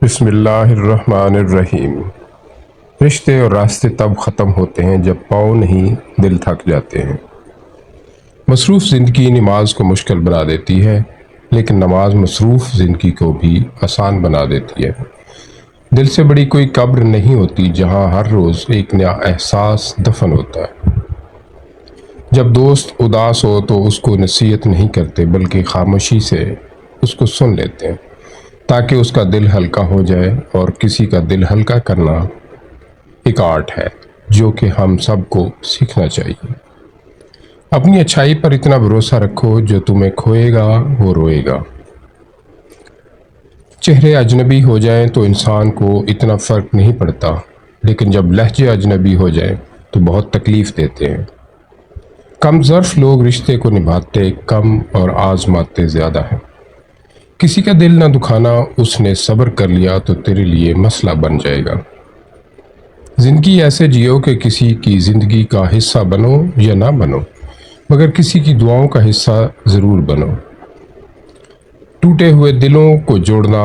بسم اللہ الرحمن الرحیم۔ رشتے اور راستے تب ختم ہوتے ہیں جب پاؤں نہیں دل تھک جاتے ہیں۔ مصروف زندگی نماز کو مشکل بنا دیتی ہے، لیکن نماز مصروف زندگی کو بھی آسان بنا دیتی ہے۔ دل سے بڑی کوئی قبر نہیں ہوتی جہاں ہر روز ایک نیا احساس دفن ہوتا ہے۔ جب دوست اداس ہو تو اس کو نصیحت نہیں کرتے بلکہ خاموشی سے اس کو سن لیتے ہیں تاکہ اس کا دل ہلکا ہو جائے، اور کسی کا دل ہلکا کرنا ایک آرٹ ہے جو کہ ہم سب کو سیکھنا چاہیے۔ اپنی اچھائی پر اتنا بھروسہ رکھو جو تمہیں کھوئے گا وہ روئے گا۔ چہرے اجنبی ہو جائیں تو انسان کو اتنا فرق نہیں پڑتا، لیکن جب لہجے اجنبی ہو جائیں تو بہت تکلیف دیتے ہیں۔ کم ظرف لوگ رشتے کو نبھاتے کم اور آزماتے زیادہ ہیں۔ کسی کا دل نہ دکھانا، اس نے صبر کر لیا تو تیرے لیے مسئلہ بن جائے گا۔ زندگی ایسے جیو کہ کسی کی زندگی کا حصہ بنو یا نہ بنو، مگر کسی کی دعاؤں کا حصہ ضرور بنو۔ ٹوٹے ہوئے دلوں کو جوڑنا،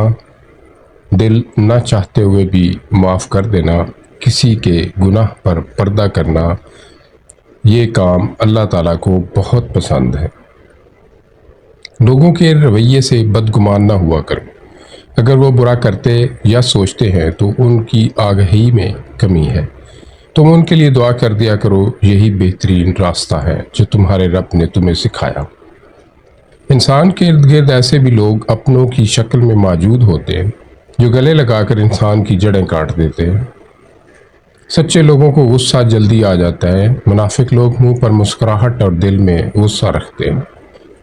دل نہ چاہتے ہوئے بھی معاف کر دینا، کسی کے گناہ پر پردہ کرنا، یہ کام اللہ تعالیٰ کو بہت پسند ہے۔ لوگوں کے رویے سے بدگمان نہ ہوا کرو۔ اگر وہ برا کرتے یا سوچتے ہیں تو ان کی آگہی میں کمی ہے۔ تم ان کے لیے دعا کر دیا کرو، یہی بہترین راستہ ہے جو تمہارے رب نے تمہیں سکھایا۔ انسان کے ارد گرد ایسے بھی لوگ اپنوں کی شکل میں موجود ہوتے ہیں جو گلے لگا کر انسان کی جڑیں کاٹ دیتے ہیں۔ سچے لوگوں کو غصہ جلدی آ جاتا ہے، منافق لوگ منہ پر مسکراہٹ اور دل میں غصہ رکھتے ہیں۔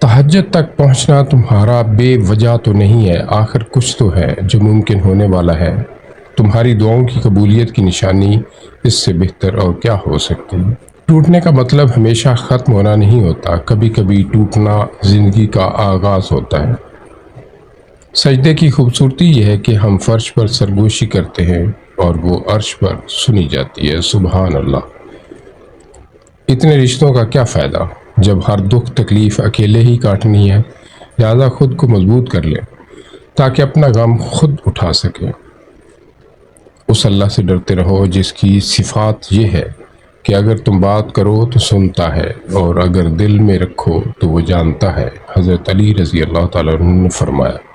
تہجد تک پہنچنا تمہارا بے وجہ تو نہیں ہے، آخر کچھ تو ہے جو ممکن ہونے والا ہے۔ تمہاری دعاؤں کی قبولیت کی نشانی اس سے بہتر اور کیا ہو سکتی ہے۔ ٹوٹنے کا مطلب ہمیشہ ختم ہونا نہیں ہوتا، کبھی کبھی ٹوٹنا زندگی کا آغاز ہوتا ہے۔ سجدے کی خوبصورتی یہ ہے کہ ہم فرش پر سرگوشی کرتے ہیں اور وہ عرش پر سنی جاتی ہے۔ سبحان اللہ۔ اتنے رشتوں کا کیا فائدہ جب ہر دکھ تکلیف اکیلے ہی کاٹنی ہے؟ لہذا خود کو مضبوط کر لیں تاکہ اپنا غم خود اٹھا سکیں۔ اس اللہ سے ڈرتے رہو جس کی صفات یہ ہے کہ اگر تم بات کرو تو سنتا ہے، اور اگر دل میں رکھو تو وہ جانتا ہے۔ حضرت علی رضی اللہ تعالیٰ عنہ نے فرمایا۔